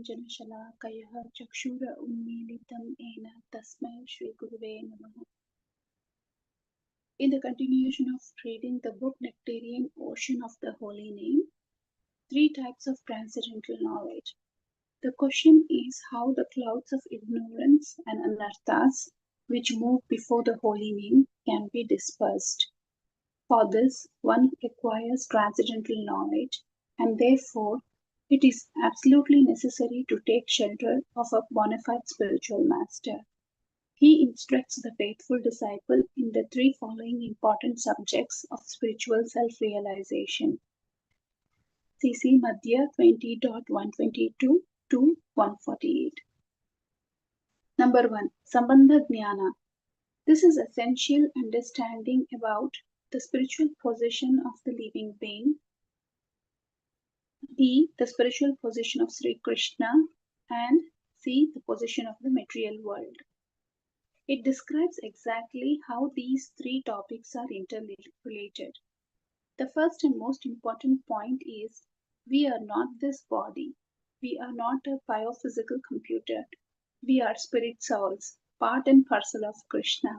ज्ञानाञ्जनशलाकयः चक्षुर उन्मीलितं येन तस्मै श्रीगुरुवे नमः. In the continuation of reading the book Nectarean Ocean of the Holy Name, 3 types of transcendental knowledge. The question is how the clouds of ignorance and anarthas which move before the Holy Name can be dispersed. For this, one acquires transcendental knowledge, and therefore it is absolutely necessary to take shelter of a bona fide spiritual master. He instructs the faithful disciple in the 3 following important subjects of spiritual self-realization. CC Madhya 20.122 to 148. Number 1. Sambandha Jnana. This is essential understanding about the spiritual position of the living being, B. The spiritual position of Sri Krishna, and C. The position of the material world. It describes exactly how these 3 topics are interrelated. The first and most important point is we are not this body. We are not a biophysical computer. We are spirit souls, part and parcel of Krishna.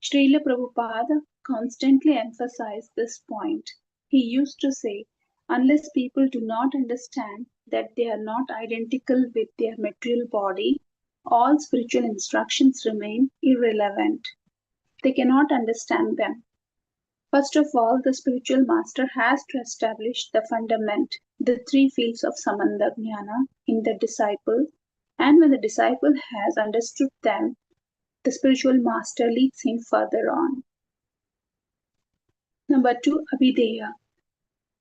Srila Prabhupada constantly emphasized this point. He used to say, unless people do not understand that they are not identical with their material body, all spiritual instructions remain irrelevant. They cannot understand them. First of all, the spiritual master has to establish the fundament, the 3 fields of Sambandha Jnana in the disciple, and when the disciple has understood them, the spiritual master leads him further on. Number 2, Abhideya.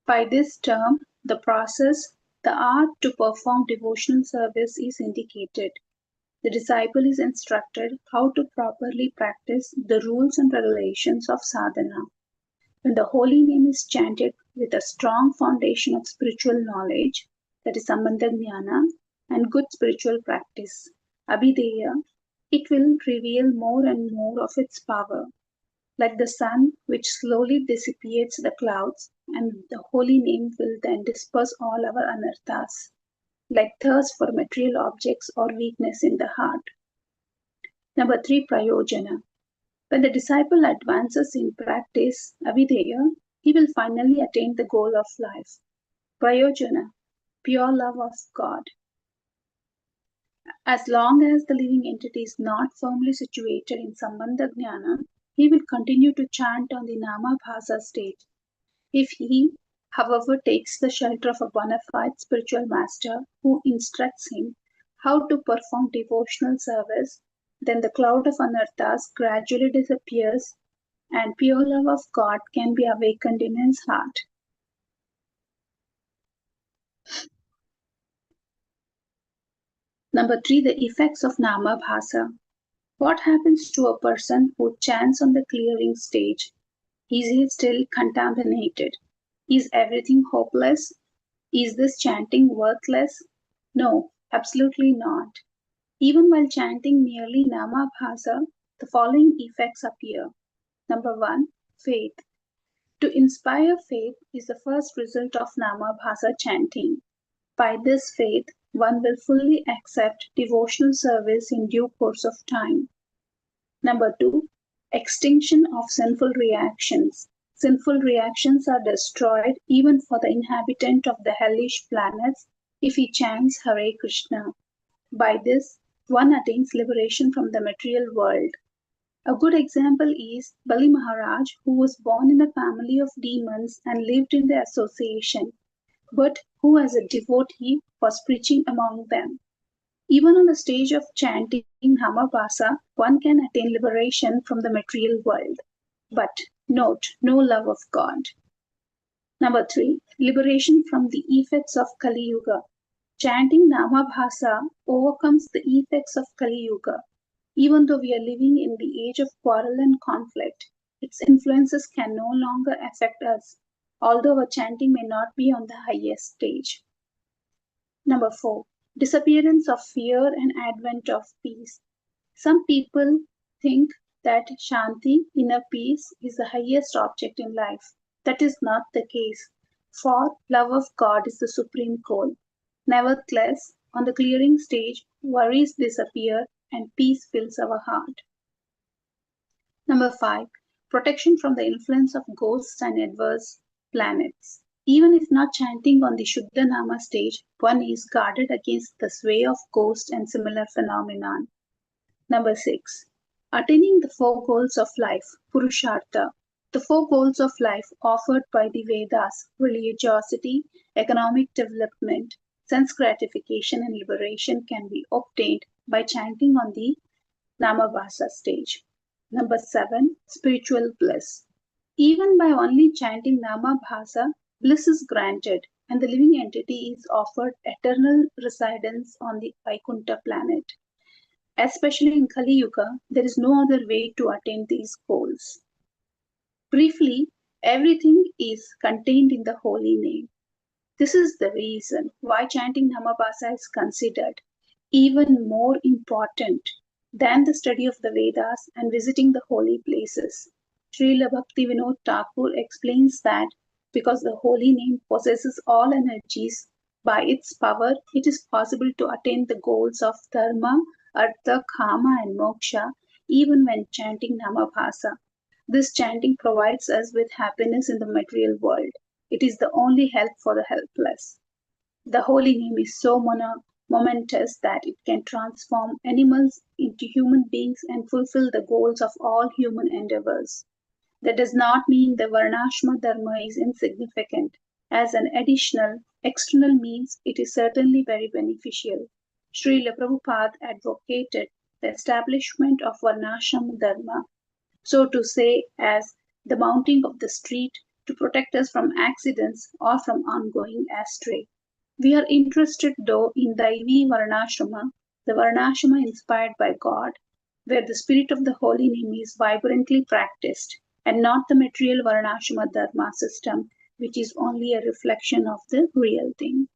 By this term, the process, the art to perform devotional service is indicated. The disciple is instructed how to properly practice the rules and regulations of sadhana. When the holy name is chanted with a strong foundation of spiritual knowledge, that is Sambandha Jnana, and good spiritual practice, Abhideya, it will reveal more and more of its power. Like the sun which slowly dissipates the clouds, and the holy name will then disperse all our anarthas, like thirst for material objects or weakness in the heart. Number 3, Prayojana. When the disciple advances in practice, Abhideya, he will finally attain the goal of life. Prayojana, pure love of God. As long as the living entity is not firmly situated in Sambandha Jnana, he will continue to chant on the Namabhasa stage. If he, however, takes the shelter of a bona fide spiritual master who instructs him how to perform devotional service, then the cloud of anarthas gradually disappears and pure love of God can be awakened in his heart. Number 3, the effects of Namabhasa. What happens to a person who chants on the clearing stage? Is he still contaminated? Is everything hopeless? Is this chanting worthless? No, absolutely not. Even while chanting merely Namabhasa, the following effects appear. Number 1, faith. To inspire faith is the first result of Namabhasa chanting. By this faith, one will fully accept devotional service in due course of time. Number 2, extinction of sinful reactions. Sinful reactions are destroyed even for the inhabitant of the hellish planets if he chants Hare Krishna. By this, one attains liberation from the material world. A good example is Bali Maharaj, who was born in a family of demons and lived in their association, but who as a devotee was preaching among them. Even on the stage of chanting Namabhasa, one can attain liberation from the material world. But note, no love of God. Number 3, liberation from the effects of Kali Yuga. Chanting Namabhasa overcomes the effects of Kali Yuga. Even though we are living in the age of quarrel and conflict, its influences can no longer affect us, although our chanting may not be on the highest stage. Number 4, disappearance of fear and advent of peace. Some people think that Shanti, inner peace, is the highest object in life. That is not the case, for love of God is the supreme goal. Nevertheless, On the clearing stage, worries disappear and peace fills our heart. Number 5. Protection from the influence of ghosts and adverse planets. Even if not chanting on the Shuddha Nama stage, one is guarded against the sway of ghosts and similar phenomenon. Number 6. Attaining the four goals of life, Purushartha. The four goals of life offered by the Vedas, religiosity, economic development, sense gratification, and liberation can be obtained by chanting on the Namabhasa stage. Number 7. Spiritual bliss. Even by only chanting Namabhasa, bliss is granted and the living entity is offered eternal residence on the Vaikuntha planet. Especially in Kali Yuga, there is no other way to attain these goals. Briefly, everything is contained in the holy name. This is the reason why chanting Namabhasa is considered even more important than the study of the Vedas and visiting the holy places. Srila Bhaktivinoda Thakur explains that because the holy name possesses all energies, by its power it is possible to attain the goals of dharma, artha, kama and moksha even when chanting Namabhasa. This chanting provides us with happiness in the material world. It is the only help for the helpless. The holy name is so momentous that it can transform animals into human beings and fulfill the goals of all human endeavors. That does not mean the Varnashma Dharma is insignificant. As an additional, external means, it is certainly very beneficial. Srila Prabhupada advocated the establishment of Varnashram Dharma, so to say, as the mounting of the street to protect us from accidents or from ongoing astray. We are interested though in Daivi Varnashrama, the Varnashrama inspired by God, where the spirit of the holy name is vibrantly practiced, and not the material Varnashrama Dharma system, which is only a reflection of the real thing.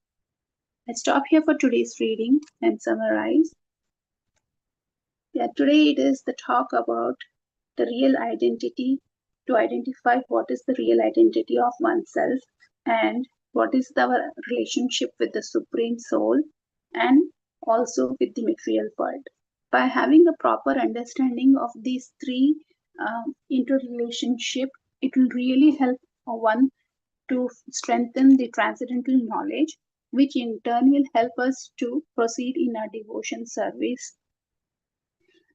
I stop here for today's reading and summarize. Today it is the talk about the real identity, to identify what is the real identity of oneself and what is our relationship with the Supreme Soul and also with the material world. By having a proper understanding of these three interrelationship, it will really help one to strengthen the transcendental knowledge, which in turn will help us to proceed in our devotion service.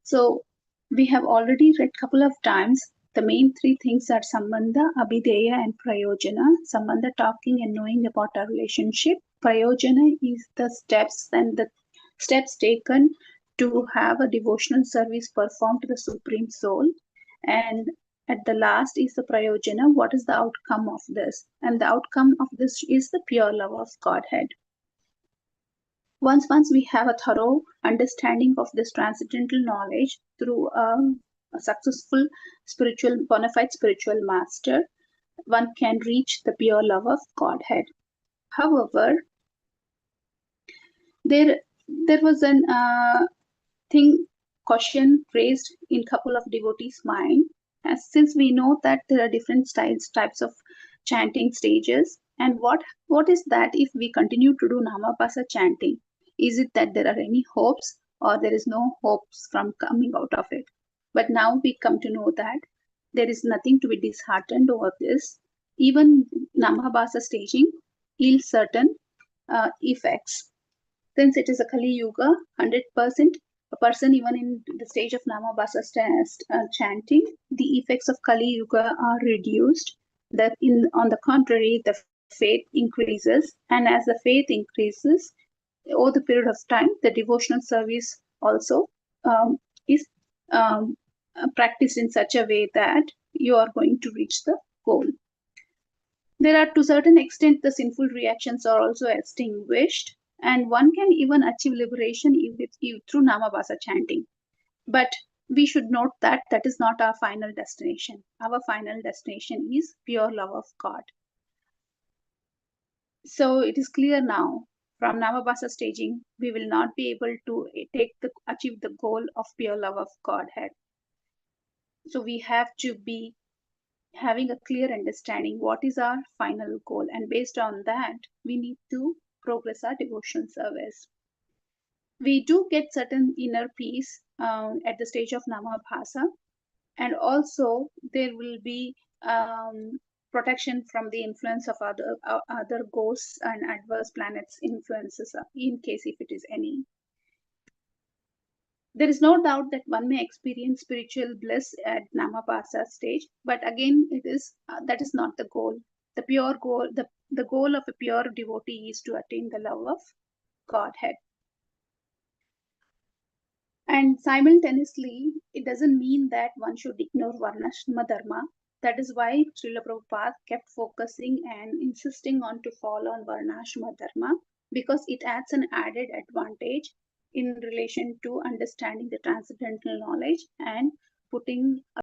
So we have already read a couple of times. The main three things are Sambandha, Abhideya and Prayojana. Sambandha, talking and knowing about our relationship. Prayojana is the steps and the steps taken to have a devotional service performed to the Supreme Soul. And at the last is the Prayojana. What is the outcome of this? And the outcome of this is the pure love of Godhead. Once we have a thorough understanding of this transcendental knowledge through a successful bona fide spiritual master, one can reach the pure love of Godhead. However, there was an question raised in couple of devotees' mind, as since we know that there are different types of chanting stages, and what is that if we continue to do Namabhasa chanting? Is it that there are any hopes or there is no hopes from coming out of it? But now we come to know that there is nothing to be disheartened over this. Even Namabhasa staging yields certain effects. Since it is a Kali Yuga, 100%, a person even in the stage of Namabhasa chanting, the effects of Kali Yuga are reduced. On the contrary, the faith increases, and as the faith increases, over the period of time, the devotional service also is practiced in such a way that you are going to reach the goal. There are, to a certain extent, the sinful reactions are also extinguished, and one can even achieve liberation through Namabhasa chanting. But we should note that that is not our final destination. Our final destination is pure love of God. So it is clear now, from Namabhasa staging, we will not be able to achieve the goal of pure love of Godhead. So we have to be having a clear understanding what is our final goal, and based on that, we need to progress our devotional service. we do get certain inner peace at the stage of Namabhasa, and also there will be protection from the influence of other ghosts and adverse planets influences, in case if it is any. There is no doubt that one may experience spiritual bliss at Namapasa stage, but again, it is that is not the goal. The goal of a pure devotee is to attain the love of Godhead. And simultaneously, it doesn't mean that one should ignore Varnashma Dharma. That is why Srila Prabhupada kept focusing and insisting on to follow on Varnashma Dharma, because it adds an added advantage in relation to understanding the transcendental knowledge and putting